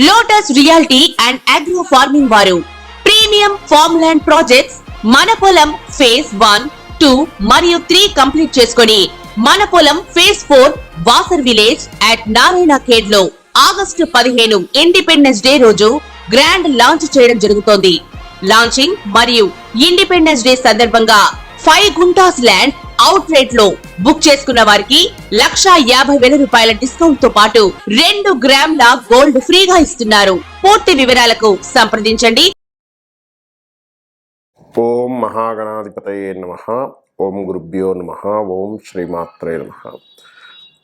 Lotus reality and agro farming వారు premium farm land projects మన పొలం ఫేజ్ 1, 2 మరియు 3 కంప్లీట్ చేసుకొని మన పొలం phase 4 Wasar village at Narayana Khed లో ఆగస్టు 15 ఇండిపెండెన్స్ డే రోజు గ్రాండ్ లాంచ్ చేయడం జరుగుతోంది. లాంచింగ్ మరియు ఇండిపెండెన్స్ డే సందర్భంగా 5 గుంటాస్ ల్యాండ్ అవుట్ రేట్ లో బుక్ చేసుకున్న వారికి 1,50,000 రూపాయల డిస్కౌంట్ తో పాటు 2 గ్రాముల గోల్డ్ ఫ్రీగా ఇస్తున్నారు. పూర్తి వివరాలకు సంప్రదించండి. ఓం మహాగణాధిపతయే నమః. ఓం గురుభ్యో నమః. ఓం శ్రీమాత్రే నమః.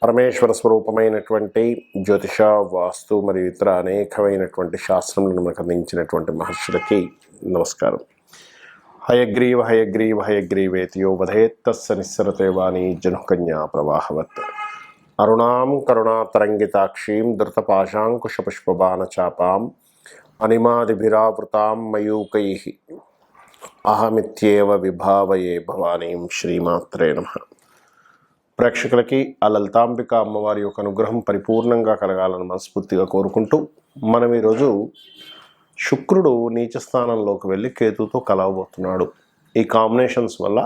పరమేశ్వర స్వరూపమైనటువంటి జ్యోతిష, వాస్తు మరియు ఇతర అనేకమైనటువంటి శాస్త్రములను మనకు అందించినటువంటి మహర్షులకి నమస్కారం. హయగ్రీవ హయగ్రీవ హయగ్రీవేతియో వధేత్తస్స నిస్సరతే వాణి జనుకన్యా ప్రవాహవత్. అరుణాం కరుణాతరంగితాక్షీం ధృతపాశాంకుశపుష్పబాణచాపాం అనిమాదిభిరావృతాం మయూకైః అహమిత్యేవ విభావయే భవానీం. శ్రీమాత్రే నమః. ప్రేక్షకులకి ఆ లలితాంబిక అమ్మవారి యొక్క అనుగ్రహం పరిపూర్ణంగా కలగాలని మనస్ఫూర్తిగా కోరుకుంటూ మనం ఈరోజు శుక్రుడు నీచ స్థానంలోకి వెళ్ళి కేతుతో కలవబోతున్నాడు. ఈ కాంబినేషన్స్ వల్ల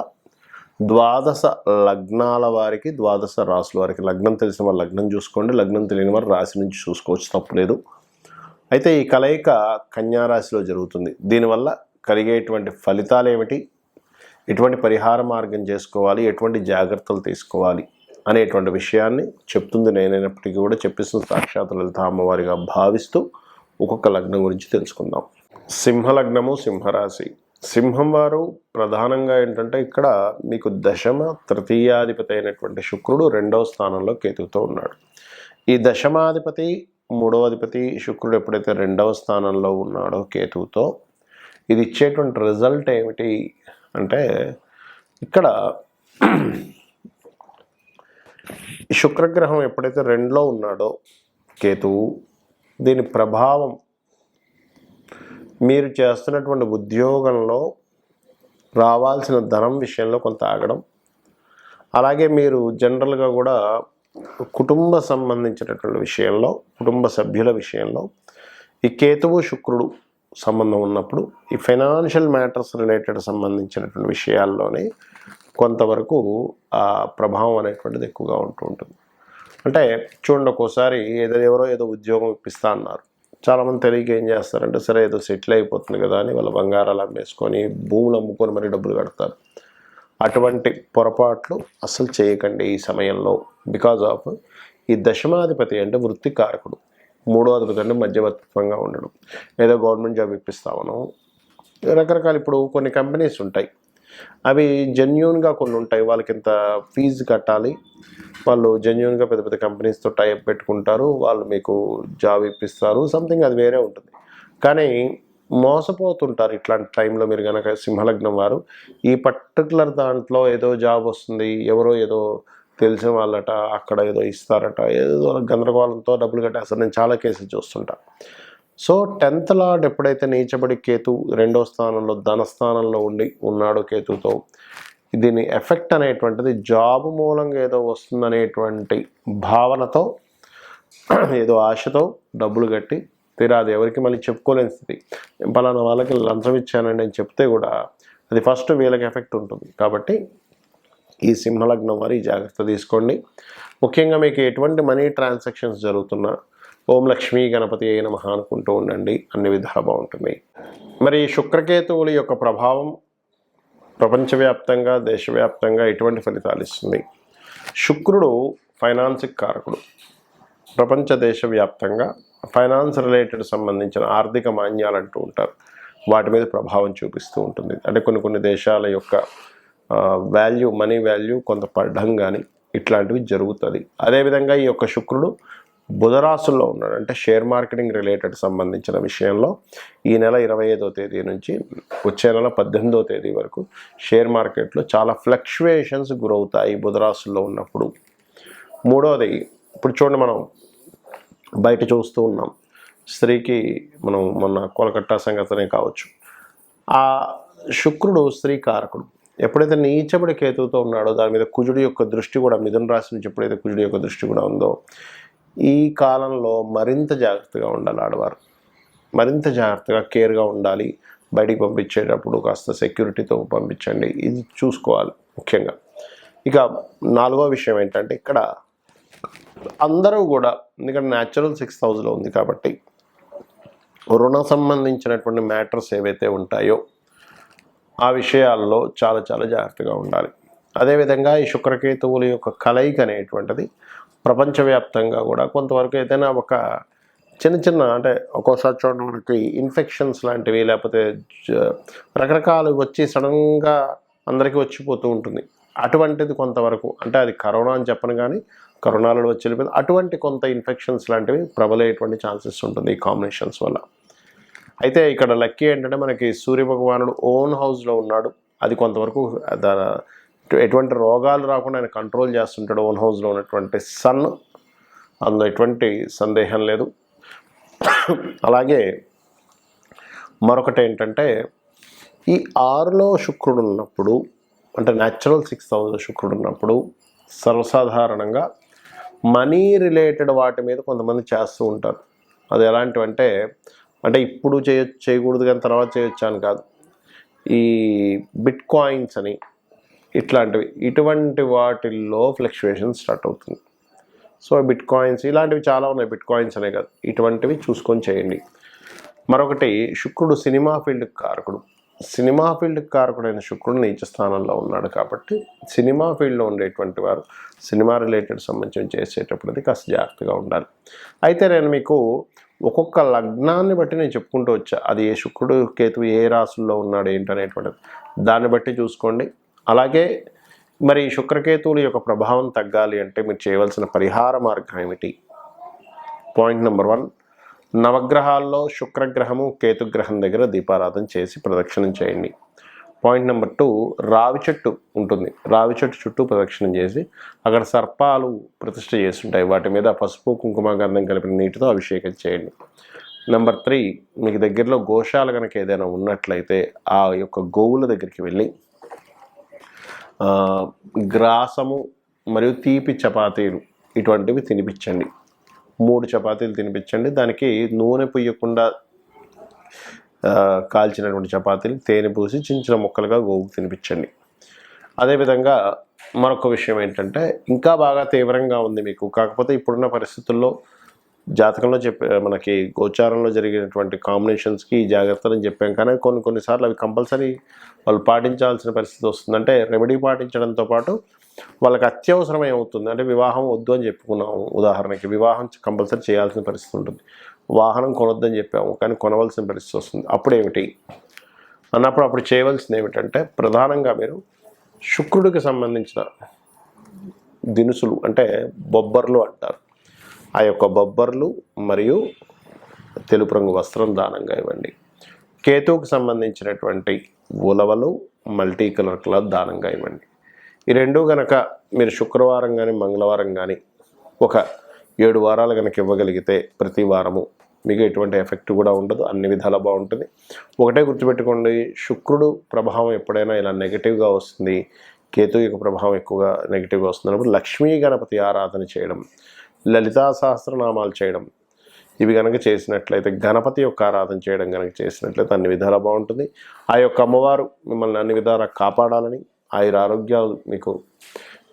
12 లగ్నాల వారికి, 12 రాసుల వారికి, లగ్నం తెలిసిన వారు లగ్నం చూసుకోండి, లగ్నం తెలియని వారు రాశి నుంచి చూసుకోవచ్చు, తప్పులేదు. అయితే ఈ కలయిక కన్యా రాశిలో జరుగుతుంది. దీనివల్ల కలిగేటువంటి ఫలితాలు ఏమిటి, ఎటువంటి పరిహార మార్గం చేసుకోవాలి, ఎటువంటి జాగ్రత్తలు తీసుకోవాలి అనేటువంటి విషయాన్ని చెప్తుంది నేనైనప్పటికీ కూడా చెప్పిస్తున్న సాక్షాత్ లలిత అమ్మవారిగా భావిస్తూ ఒక్కొక్క లగ్నం గురించి తెలుసుకుందాం. సింహలగ్నము, సింహరాశి. సింహం వారు ప్రధానంగా ఏంటంటే ఇక్కడ మీకు దశమ తృతీయాధిపతి అయినటువంటి శుక్రుడు 2వ స్థానంలో కేతువుతో ఉన్నాడు. ఈ దశమాధిపతి 3వ అధిపతి శుక్రుడు ఎప్పుడైతే 2వ స్థానంలో ఉన్నాడో కేతువుతో, ఇది ఇచ్చేటువంటి రిజల్ట్ ఏమిటి అంటే ఇక్కడ శుక్రగ్రహం ఎప్పుడైతే 2లో ఉన్నాడో కేతువు, దీని ప్రభావం మీరు చేస్తున్నటువంటి ఉద్యోగంలో రావాల్సిన ధనం విషయంలో కొంత ఆగడం, అలాగే మీరు జనరల్గా కూడా కుటుంబ సంబంధించినటువంటి విషయంలో, కుటుంబ సభ్యుల విషయంలో ఈ కేతువు శుక్రుడు సంబంధం ఉన్నప్పుడు ఈ ఫైనాన్షియల్ మ్యాటర్స్ రిలేటెడ్ సంబంధించినటువంటి విషయాల్లోనే కొంతవరకు ఆ ప్రభావం అనేటువంటిది ఎక్కువగా ఉంటూ ఉంటుంది. అంటే చూడండి, ఒక్కోసారి ఎవరో ఏదో ఉద్యోగం ఇప్పిస్తా అన్నారు, చాలామంది తెలియక ఏం చేస్తారంటే సరే ఏదో సెటిల్ అయిపోతుంది కదా అని వాళ్ళ బంగారాలు అమ్మేసుకొని భూములు అమ్ముకొని మరీ డబ్బులు కడతారు. అటువంటి పొరపాట్లు అస్సలు చేయకండి ఈ సమయంలో. బికాజ్ ఆఫ్ ఈ దశమాధిపతి అంటే వృత్తికారకుడు, 3వ అధిపతి అంటే మధ్యవర్తిత్వంగా ఉండడం, ఏదో గవర్నమెంట్ జాబ్ ఇప్పిస్తామను రకరకాల. ఇప్పుడు కొన్ని కంపెనీస్ ఉంటాయి, అవి జెన్యూన్గా కొన్ని ఉంటాయి, వాళ్ళకి ఇంత ఫీజు కట్టాలి, వాళ్ళు జెన్యూన్గా పెద్ద పెద్ద కంపెనీస్తో టైప్ పెట్టుకుంటారు, వాళ్ళు మీకు జాబ్ ఇప్పిస్తారు, సంథింగ్ అది వేరే ఉంటుంది. కానీ మోసపోతుంటారు ఇట్లాంటి టైంలో. మీరు కనుక సింహలగ్నం వారు ఈ పర్టికులర్ దాంట్లో ఏదో జాబ్ వస్తుంది, ఎవరో ఏదో తెలిసిన వాళ్ళట, అక్కడ ఏదో ఇస్తారట, ఏదో గందరగోళంతో డబ్బులు కట్టేస్తారు. నేను చాలా కేసులు చూస్తుంటా. సో 10th లార్డ్ ఎప్పుడైతే నీచబడి కేతు 2వ స్థానంలో ధనస్థానంలో ఉన్నాడో కేతుతో, దీని ఎఫెక్ట్ అనేటువంటిది జాబ్ మూలంగా ఏదో వస్తుందనేటువంటి భావనతో, ఏదో ఆశతో డబ్బులు కట్టి తీరా అది ఎవరికి మళ్ళీ చెప్పుకోలేని స్థితి. పలానా వాళ్ళకి లంచం ఇచ్చానండి అని చెప్తే కూడా అది ఫస్ట్ వీళ్ళకి ఎఫెక్ట్ ఉంటుంది. కాబట్టి ఈ సింహలగ్నం వారు ఈ జాగ్రత్త తీసుకోండి. ముఖ్యంగా మీకు ఎటువంటి మనీ ట్రాన్సాక్షన్స్ జరుగుతున్నా ఓం లక్ష్మీ గణపతి అయిన నమః అనుకుంటూ ఉండండి, అన్ని విధాలు బాగుంటుంది. మరి శుక్రకేతువుల యొక్క ప్రభావం ప్రపంచవ్యాప్తంగా, దేశవ్యాప్తంగా ఎటువంటి ఫలితాలు ఇస్తుంది? శుక్రుడు ఫైనాన్స్కి కారకుడు. ప్రపంచ దేశవ్యాప్తంగా ఫైనాన్స్ రిలేటెడ్ సంబంధించిన ఆర్థిక మాన్యాలు అంటూ ఉంటారు, వాటి మీద ప్రభావం చూపిస్తూ ఉంటుంది. అంటే కొన్ని దేశాల యొక్క వాల్యూ, మనీ వాల్యూ కొంత పడడం కానీ ఇట్లాంటివి జరుగుతుంది. అదేవిధంగా ఈ యొక్క శుక్రుడు బుధరాశుల్లో ఉన్నాడు. అంటే షేర్ మార్కెటింగ్ రిలేటెడ్ సంబంధించిన విషయంలో ఈ నెల 25వ తేదీ నుంచి వచ్చే నెల 18వ తేదీ వరకు షేర్ మార్కెట్లో చాలా ఫ్లక్చువేషన్స్ గురవుతాయి బుధరాశుల్లో ఉన్నప్పుడు. 3వది, ఇప్పుడు చూడండి, మనం బయట చూస్తూ ఉన్నాం, స్త్రీకి మనం మొన్న కోలకట్టా సంగతనే కావచ్చు, ఆ శుక్రుడు స్త్రీ కారకుడు. ఎప్పుడైతే నీచబడి కేతువుతో ఉన్నాడో దాని మీద కుజుడి యొక్క దృష్టి కూడా, మిథున రాశి నుంచి ఎప్పుడైతే కుజుడి యొక్క దృష్టి కూడా ఉందో, ఈ కాలంలో మరింత జాగ్రత్తగా ఉండాలి ఆడవారు, మరింత జాగ్రత్తగా కేర్గా ఉండాలి. బయటికి పంపించేటప్పుడు కాస్త సెక్యూరిటీతో పంపించండి, ఇది చూసుకోవాలి ముఖ్యంగా. ఇక 4వ విషయం ఏంటంటే ఇక్కడ అందరూ కూడా, ఎందుకంటే న్యాచురల్ 6th హౌస్లో ఉంది కాబట్టి రుణ సంబంధించినటువంటి మ్యాటర్స్ ఏవైతే ఉంటాయో ఆ విషయాల్లో చాలా చాలా జాగ్రత్తగా ఉండాలి. అదేవిధంగా ఈ శుక్రకేతువుల యొక్క కలయిక అనేటువంటిది ప్రపంచవ్యాప్తంగా కూడా కొంతవరకు ఏదైనా ఒక చిన్న అంటే ఒక్కోసారి చూడండి మనకి ఇన్ఫెక్షన్స్ లాంటివి, లేకపోతే రకరకాలు వచ్చి సడన్గా అందరికీ వచ్చిపోతూ ఉంటుంది. అటువంటిది కొంతవరకు, అంటే అది కరోనా అని చెప్పను కానీ కరోనాలో వచ్చి వెళ్ళిపోయింది, అటువంటి కొంత ఇన్ఫెక్షన్స్ లాంటివి ప్రబలేటువంటి ఛాన్సెస్ ఉంటుంది ఈ కాంబినేషన్స్ వల్ల. అయితే ఇక్కడ లక్కీ ఏంటంటే మనకి సూర్యభగవానుడు ఓన్ హౌస్లో ఉన్నాడు. అది కొంతవరకు ఎటువంటి రోగాలు రాకుండా ఆయన కంట్రోల్ చేస్తుంటాడు ఓన్ హౌస్లో ఉన్నటువంటి సన్, అందులో ఎటువంటి సందేహం లేదు. అలాగే మరొకటి ఏంటంటే ఈ 6లో శుక్రుడు ఉన్నప్పుడు, అంటే న్యాచురల్ 6th హౌస్లో శుక్రుడు ఉన్నప్పుడు సర్వసాధారణంగా మనీ రిలేటెడ్ వాటి మీద కొంతమంది చేస్తూ ఉంటారు. అది ఎలాంటివంటే, అంటే ఇప్పుడు చేయకూడదు కానీ తర్వాత చేయొచ్చు అని కాదు, ఈ బిట్ కాయిన్స్ అని ఇట్లాంటివి, ఇటువంటి వాటిల్లో ఫ్లక్చువేషన్ స్టార్ట్ అవుతుంది. సో బిట్ కాయిన్స్ ఇలాంటివి చాలా ఉన్నాయి, బిట్ కాయిన్స్ అనే కాదు, ఇటువంటివి చూసుకొని చేయండి. మరొకటి, శుక్రుడు సినిమా ఫీల్డ్కి కారకుడు. సినిమా ఫీల్డ్కి కారకుడైన శుక్రుడు నీచ స్థానంలో ఉన్నాడు కాబట్టి సినిమా ఫీల్డ్లో ఉండేటువంటి వారు సినిమా రిలేటెడ్ సంబంధించి చేసేటప్పుడు కాస్త జాగ్రత్తగా ఉండాలి. అయితే నేను మీకు ఒక్కొక్క లగ్నాన్ని బట్టి నేను చెప్పుకుంటూ వచ్చా, అది ఏ శుక్రుడు కేతువు ఏ రాశుల్లో ఉన్నాడు ఏంటనేటువంటిది దాన్ని బట్టి చూసుకోండి. అలాగే మరి శుక్రకేతువుల యొక్క ప్రభావం తగ్గాలి అంటే మీరు చేయవలసిన పరిహార మార్గం ఏమిటి? పాయింట్ నెంబర్ 1, నవగ్రహాల్లో శుక్రగ్రహము కేతుగ్రహం దగ్గర దీపారాధన చేసి ప్రదక్షిణం చేయండి. పాయింట్ నెంబర్ 2, రావి చెట్టు ఉంటుంది, రావి చెట్టు చుట్టూ ప్రదక్షిణం చేసి అక్కడ సర్పాలు ప్రతిష్ఠ చేస్తుంటాయి, వాటి మీద పసుపు కుంకుమ గంధం కలిపిన నీటితో అభిషేకం చేయండి. నెంబర్ 3, మీకు దగ్గరలో గోశాల కనుక ఏదైనా ఉన్నట్లయితే ఆ యొక్క గోవుల దగ్గరికి వెళ్ళి గ్రాసము మరియు తీపి చపాతీలు ఇటువంటివి తినిపించండి. 3 చపాతీలు తినిపించండి. దానికి నూనె పుయ్యకుండా కాల్చినటువంటి చపాతీలు తేనె పూసి చిన్న ముక్కలుగా గోవుకు తినిపించండి. అదేవిధంగా మరొక విషయం ఏంటంటే, ఇంకా బాగా తీవ్రంగా ఉంది మీకు, కాకపోతే ఇప్పుడున్న పరిస్థితుల్లో జాతకంలో మనకి గోచారంలో జరిగినటువంటి కాంబినేషన్స్కి ఈ జాగ్రత్తలు చెప్పాం, కానీ కొన్నిసార్లు అవి కంపల్సరీ వాళ్ళు పాటించాల్సిన పరిస్థితి వస్తుంది. అంటే రెమెడీ పాటించడంతో పాటు వాళ్ళకి అత్యవసరం ఏమవుతుంది అంటే, వివాహం వద్దు అని చెప్పుకున్నాము, ఉదాహరణకి వివాహం కంపల్సరీ చేయాల్సిన పరిస్థితి ఉంటుంది, వాహనం కొనొద్దని చెప్పాము కానీ కొనవలసిన పరిస్థితి వస్తుంది. అప్పుడేమిటి అన్నప్పుడు అప్పుడు చేయవలసింది ఏమిటంటే, ప్రధానంగా మీరు శుక్రుడికి సంబంధించిన దినుసులు, అంటే బొబ్బర్లు అంటారు, ఆ యొక్క బొబ్బర్లు మరియు తెలుపు రంగు వస్త్రం దానంగా ఇవ్వండి. కేతువుకు సంబంధించినటువంటి ఉలవలు మల్టీ కలర్ క్లాత్ దానంగా ఇవ్వండి. ఈ రెండు కనుక మీరు శుక్రవారం కానీ మంగళవారం కానీ ఒక 7 వారాలు కనుక ఇవ్వగలిగితే ప్రతి వారము మీకు ఎటువంటి ఎఫెక్ట్ కూడా ఉండదు, అన్ని విధాలా బాగుంటుంది. ఒకటే గుర్తుపెట్టుకోండి, శుక్రుడు ప్రభావం ఎప్పుడైనా ఇలా నెగిటివ్గా వస్తుంది, కేతు యొక్క ప్రభావం ఎక్కువగా నెగిటివ్గా వస్తున్నప్పుడు లక్ష్మీ గణపతి ఆరాధన చేయడం, లలితా సహస్రనామాలు చేయడం, ఇవి కనుక చేసినట్లయితే, గణపతి యొక్క ఆరాధన చేయడం కనుక చేసినట్లయితే అన్ని విధాలా బాగుంటుంది. ఆ యొక్క అమ్మవారు మిమ్మల్ని అన్ని విధాలా కాపాడాలని, ఆయుర ఆరోగ్యాలు మీకు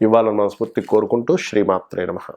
ఇవ్వాలని మనస్ఫూర్తి కోరుకుంటూ శ్రీమాత్రే నమః.